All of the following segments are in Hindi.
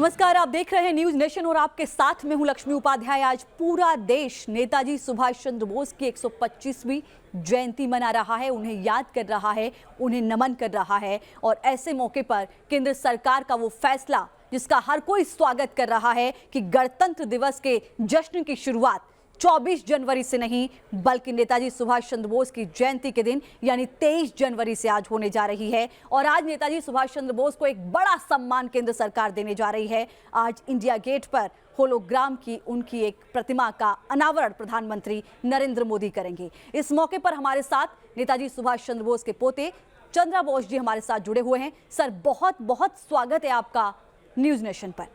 नमस्कार, आप देख रहे हैं न्यूज नेशन और आपके साथ में हूं लक्ष्मी उपाध्याय। आज पूरा देश नेताजी सुभाष चंद्र बोस की 125वीं जयंती मना रहा है, उन्हें याद कर रहा है, उन्हें नमन कर रहा है। और ऐसे मौके पर केंद्र सरकार का वो फैसला जिसका हर कोई स्वागत कर रहा है कि गणतंत्र दिवस के जश्न की शुरुआत 24 जनवरी से नहीं बल्कि नेताजी सुभाष चंद्र बोस की जयंती के दिन यानी 23 जनवरी से आज होने जा रही है। और आज नेताजी सुभाष चंद्र बोस को एक बड़ा सम्मान केंद्र सरकार देने जा रही है। आज इंडिया गेट पर होलोग्राम की उनकी एक प्रतिमा का अनावरण प्रधानमंत्री नरेंद्र मोदी करेंगे। इस मौके पर हमारे साथ नेताजी सुभाष चंद्र बोस के पोते चंद्रा बोस जी हमारे साथ जुड़े हुए हैं। सर, बहुत बहुत स्वागत है आपका न्यूज नेशन पर।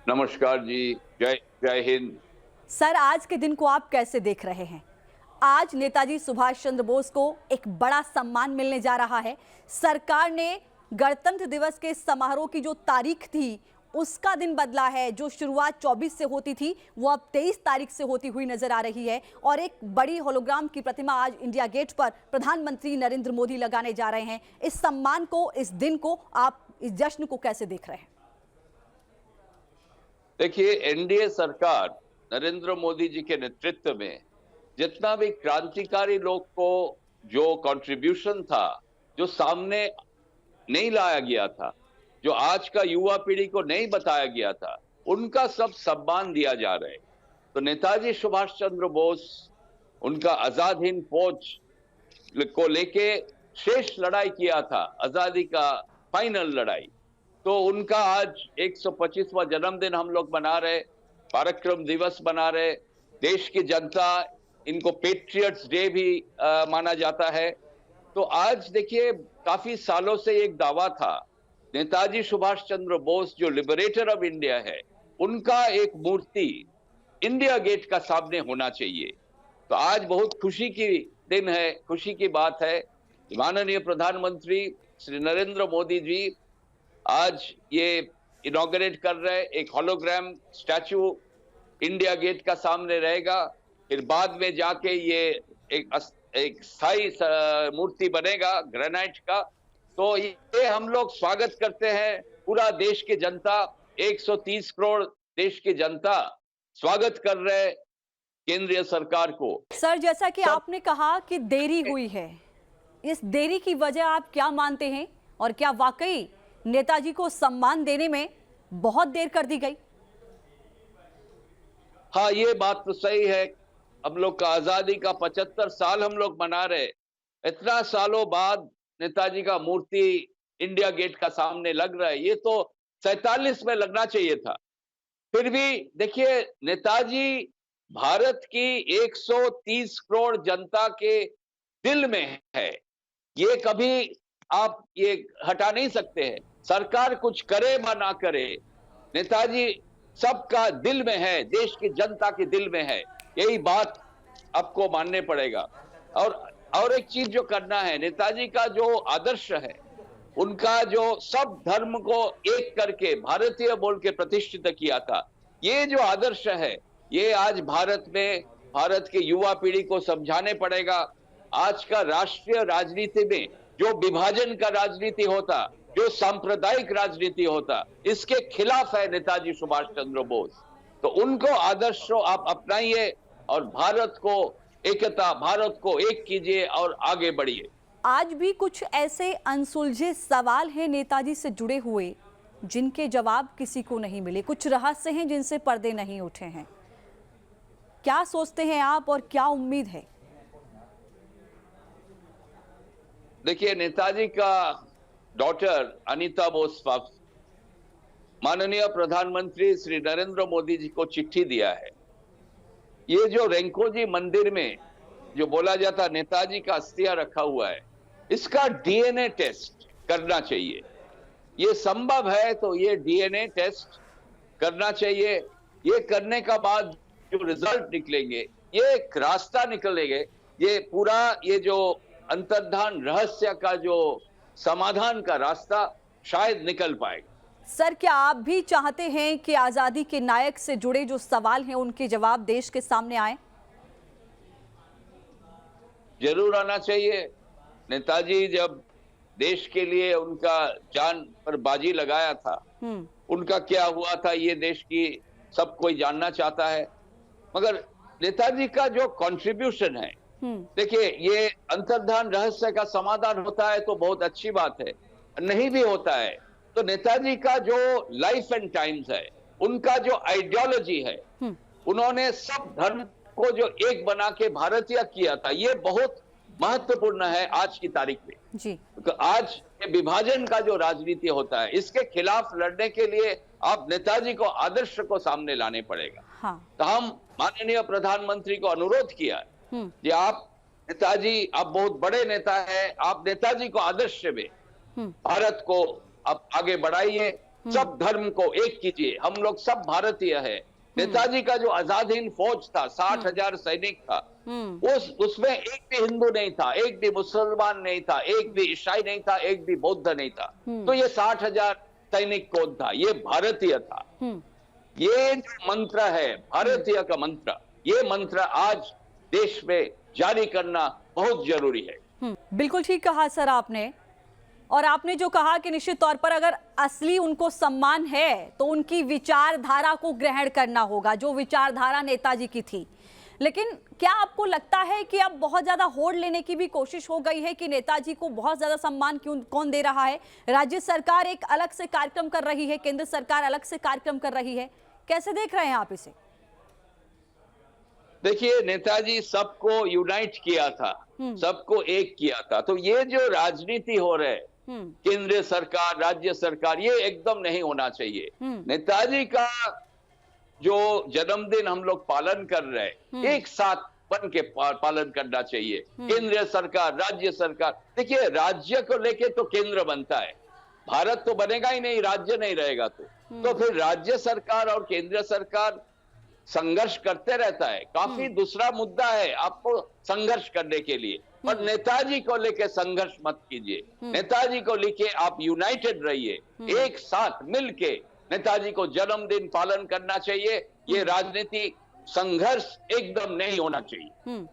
नमस्कार जी, जय हिंद। सर, आज के दिन को आप कैसे देख रहे हैं? आज नेताजी सुभाष चंद्र बोस को एक बड़ा सम्मान मिलने जा रहा है। सरकार ने गणतंत्र दिवस के समारोह की जो तारीख थी उसका दिन बदला है। जो शुरुआत 24 से होती थी वो अब 23 तारीख से होती हुई नजर आ रही है। और एक बड़ी होलोग्राम की प्रतिमा आज इंडिया गेट पर प्रधानमंत्री नरेंद्र मोदी लगाने जा रहे हैं। इस सम्मान को, इस दिन को, आप इस जश्न को कैसे देख रहे हैं? देखिए, एनडीए सरकार नरेंद्र मोदी जी के नेतृत्व में जितना भी क्रांतिकारी लोग को जो कंट्रीब्यूशन था, जो सामने नहीं लाया गया था, जो आज का युवा पीढ़ी को नहीं बताया गया था, उनका सब सम्मान दिया जा रहा है। तो नेताजी सुभाष चंद्र बोस, उनका आजाद हिंद फौज को लेके शेष लड़ाई किया था, आजादी का फाइनल लड़ाई, तो उनका आज 125वां जन्मदिन हम लोग मना रहे, पराक्रम दिवस बना रहे। देश की जनता, इनको पेट्रियट्स डे भी माना जाता है। तो आज देखिए, काफी सालों से एक दावा था, नेताजी सुभाष चंद्र बोस जो लिबरेटर ऑफ इंडिया है, उनका एक मूर्ति इंडिया गेट का सामने होना चाहिए। तो आज बहुत खुशी की दिन है, खुशी की बात है। माननीय प्रधानमंत्री श्री नरेंद्र मोदी जी आज ये इनॉग्रेट कर रहे। एक होलोग्राम स्टैचू इंडिया गेट का सामने रहेगा, फिर बाद में जाके ये एक स्थायी मूर्ति बनेगा ग्रेनाइट का। तो ये हम लोग स्वागत करते हैं। पूरा देश की जनता, 130 करोड़ देश की जनता स्वागत कर रहे केंद्रीय सरकार को। सर, जैसा कि आपने कहा कि देरी हुई है, इस देरी की वजह आप क्या मानते हैं? और क्या वाकई नेताजी को सम्मान देने में बहुत देर कर दी गई? हाँ, ये बात तो सही है। हम लोग का आजादी का 75 साल हम लोग मना रहे। इतना सालों बाद नेताजी का मूर्ति इंडिया गेट का सामने लग रहा है। ये तो 47 में लगना चाहिए था। फिर भी देखिए, नेताजी भारत की 130 करोड़ जनता के दिल में है। ये कभी आप ये हटा नहीं सकते हैं। सरकार कुछ करे या ना करे, नेताजी सबका दिल में है, देश की जनता के दिल में है। यही बात आपको मानने पड़ेगा। और एक चीज जो करना है, नेताजी का जो आदर्श है, उनका जो सब धर्म को एक करके भारतीय बोल के प्रतिष्ठित किया था, ये जो आदर्श है, ये आज भारत में, भारत के युवा पीढ़ी को समझाने पड़ेगा। आज का राष्ट्रीय राजनीति में जो विभाजन का राजनीति होता, जो सांप्रदायिक राजनीति होता, इसके खिलाफ है नेताजी सुभाष चंद्र बोस। तो उनको आदर्श आप अपनाइए और भारत को एकता, भारत को एक कीजिए और आगे बढ़िए। आज भी कुछ ऐसे अनसुलझे सवाल हैं नेताजी से जुड़े हुए जिनके जवाब किसी को नहीं मिले, कुछ रहस्य हैं जिनसे पर्दे नहीं उठे हैं। क्या सोचते हैं आप और क्या उम्मीद है? देखिए, नेताजी का डॉटर अनीता बोस माननीय प्रधानमंत्री श्री नरेंद्र मोदी जी को चिट्ठी दिया है। ये जो रेंकोजी मंदिर में जो बोला जाता नेताजी का अस्थिया रखा हुआ है, इसका डीएनए टेस्ट करना चाहिए। ये संभव है तो ये डीएनए टेस्ट करना चाहिए। ये करने का बाद जो रिजल्ट निकलेंगे, ये एक रास्ता निकलेंगे, ये पूरा ये जो अंतर्धान रहस्य का जो समाधान का रास्ता शायद निकल पाएगा। सर, क्या आप भी चाहते हैं कि आजादी के नायक से जुड़े जो सवाल हैं उनके जवाब देश के सामने आए? जरूर आना चाहिए। नेताजी जब देश के लिए उनका जान पर बाजी लगाया था, उनका क्या हुआ था ये देश की सब कोई जानना चाहता है। मगर नेताजी का जो कंट्रीब्यूशन है, देखिए, ये अंतर्धान रहस्य का समाधान होता है तो बहुत अच्छी बात है, नहीं भी होता है तो नेताजी का जो लाइफ एंड टाइम्स है, उनका जो आइडियोलॉजी है, उन्होंने सब धर्म को जो एक बना के भारतीय किया था, ये बहुत महत्वपूर्ण है आज की तारीख में जी। तो आज ये विभाजन का जो राजनीति होता है, इसके खिलाफ लड़ने के लिए आप नेताजी को आदर्श को सामने लाने पड़ेगा। हाँ। तो हम माननीय प्रधानमंत्री को अनुरोध किया कि आप नेताजी, आप बहुत बड़े नेता हैं, आप नेताजी को आदर्श में भारत को आप आगे बढ़ाइए, सब धर्म को एक कीजिए, हम लोग सब भारतीय हैं। नेताजी का जो आजाद हिंद फौज था, 60,000 सैनिक था, उसमें एक भी हिंदू नहीं था, एक भी मुसलमान नहीं था, एक भी ईसाई नहीं था, एक भी बौद्ध नहीं था। तो ये 60,000 सैनिक कौन था? ये भारतीय था। ये जो मंत्र है भारतीय का मंत्र, ये मंत्र आज देश में जारी करना बहुत जरूरी है। बिल्कुल ठीक कहा सर आपने। और आपने जो कहा कि निश्चित तौर पर अगर असली उनको सम्मान है तो उनकी विचारधारा को ग्रहण करना होगा, जो विचारधारा नेताजी की थी। लेकिन क्या आपको लगता है कि अब बहुत ज्यादा होड़ लेने की भी कोशिश हो गई है कि नेताजी को बहुत ज्यादा सम्मान कौन दे रहा है? राज्य सरकार एक अलग से कार्यक्रम कर रही है, केंद्र सरकार अलग से कार्यक्रम कर रही है, कैसे देख रहे हैं आप इसे? देखिए, नेताजी सबको यूनाइट किया था, सबको एक किया था। तो ये जो राजनीति हो रहा है, केंद्र सरकार, राज्य सरकार, ये एकदम नहीं होना चाहिए। नेताजी का जो जन्मदिन हम लोग पालन कर रहे हैं, एक साथ बन के पालन करना चाहिए। केंद्र सरकार, राज्य सरकार, देखिए, राज्य को लेके तो केंद्र बनता है, भारत तो बनेगा ही नहीं, राज्य नहीं रहेगा तो फिर राज्य सरकार और केंद्र सरकार संघर्ष करते रहता है। काफी दूसरा मुद्दा है आपको संघर्ष करने के लिए, पर नेताजी को लेके संघर्ष मत कीजिए। नेताजी को लेके आप यूनाइटेड रहिए, एक साथ मिलके नेताजी को जन्मदिन पालन करना चाहिए। ये राजनीति संघर्ष एकदम नहीं होना चाहिए।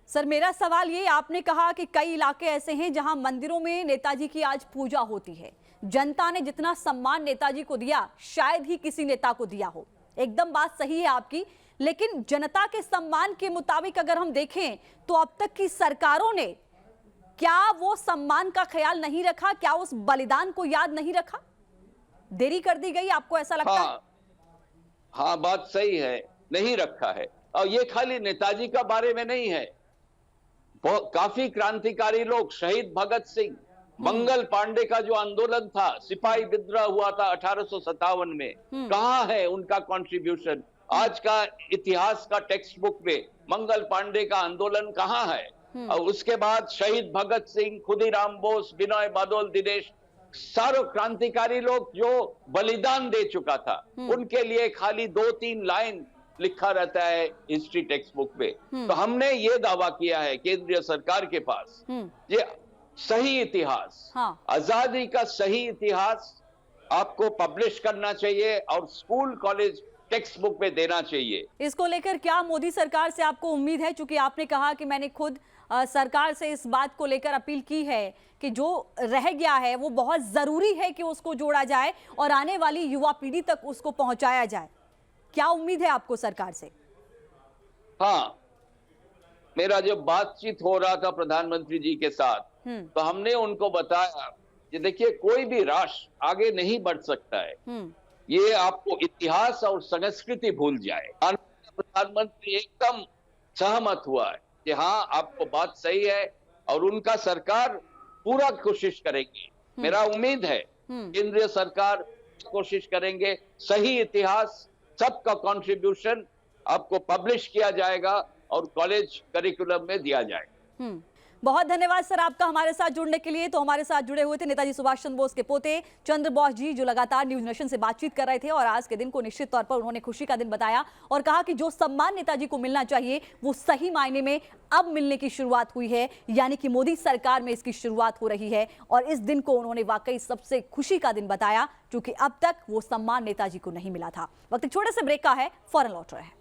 सर, मेरा सवाल ये, आपने कहा कि कई इलाके ऐसे हैं जहां मंदिरों में नेताजी की आज पूजा होती है। जनता ने जितना सम्मान नेताजी को दिया शायद ही किसी नेता को दिया हो, एकदम बात सही है आपकी। लेकिन जनता के सम्मान के मुताबिक अगर हम देखें तो अब तक की सरकारों ने क्या वो सम्मान का ख्याल नहीं रखा? क्या उस बलिदान को याद नहीं रखा? देरी कर दी गई, आपको ऐसा लगता है? हाँ, बात सही है, नहीं रखा है। और ये खाली नेताजी का बारे में नहीं है, काफी क्रांतिकारी लोग, शहीद भगत सिंह, मंगल पांडे का जो आंदोलन था, सिपाही विद्रोह हुआ था 1857 में, कहाँ है उनका कंट्रीब्यूशन? आज का इतिहास का टेक्स्ट बुक में मंगल पांडे का आंदोलन कहाँ है? और उसके बाद शहीद भगत सिंह, खुदीराम बोस, बिनोय बादल, दिनेश, सारे क्रांतिकारी लोग जो बलिदान दे चुका था, उनके लिए खाली 2-3 लाइन लिखा रहता है हिस्ट्री टेक्स्ट बुक में। तो हमने ये दावा किया है केंद्रीय सरकार के पास, ये सही इतिहास, आजादी का सही इतिहास आपको पब्लिश करना चाहिए और स्कूल कॉलेज टेक्स्ट बुक में देना चाहिए। इसको लेकर क्या मोदी सरकार से आपको उम्मीद है? चूंकि आपने कहा कि मैंने खुद सरकार से इस बात को लेकर अपील की है कि जो रह गया है वो बहुत जरूरी है कि उसको जोड़ा जाए और आने वाली युवा पीढ़ी तक उसको पहुंचाया जाए। क्या उम्मीद है आपको सरकार से? हाँ, मेरा जब बातचीत हो रहा था प्रधानमंत्री जी के साथ, तो हमने उनको बताया कि देखिए, कोई भी राष्ट्र आगे नहीं बढ़ सकता है ये आपको इतिहास और संस्कृति भूल जाए। प्रधानमंत्री एकदम सहमत हुआ है कि हाँ, आपको बात सही है और उनका सरकार पूरा कोशिश करेगी। मेरा उम्मीद है केंद्रीय सरकार कोशिश करेंगे, सही इतिहास, सबका कंट्रीब्यूशन आपको पब्लिश किया जाएगा और कॉलेज करिकुलम में दिया जाएगा। बहुत धन्यवाद सर आपका हमारे साथ जुड़ने के लिए। तो हमारे साथ जुड़े हुए थे नेताजी सुभाष चंद्र बोस के पोते चंद्र बोस जी, जो लगातार न्यूज नेशन से बातचीत कर रहे थे और आज के दिन को निश्चित तौर पर उन्होंने खुशी का दिन बताया और कहा कि जो सम्मान नेताजी को मिलना चाहिए वो सही मायने में अब मिलने की शुरुआत हुई है, यानी कि मोदी सरकार में इसकी शुरुआत हो रही है। और इस दिन को उन्होंने वाकई सबसे खुशी का दिन बताया, क्योंकि अब तक वो सम्मान नेताजी को नहीं मिला था। वक्त एक छोटे से ब्रेक का है, फौरन लौट रहे हैं।